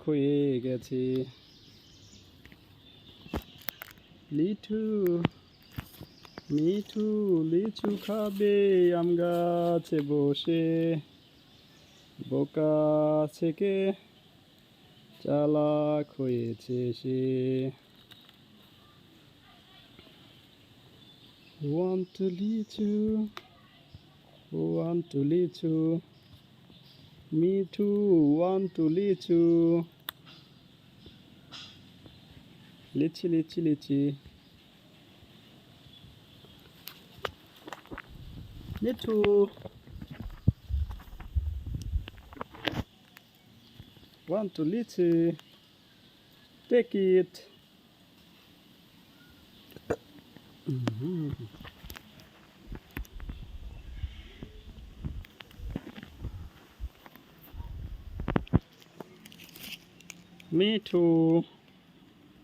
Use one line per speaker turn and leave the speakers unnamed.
হয়ে গেছে। লিঠু মিঠু লিচু খাবে আম গাছে বসে, বোকা থেকে চালাক হয়েছে সে। Want to লিচু, want to লিচু, মিঠু want to লিচু, লিচি লিচি লিচি, লিচু want to lychee, take it. Mithu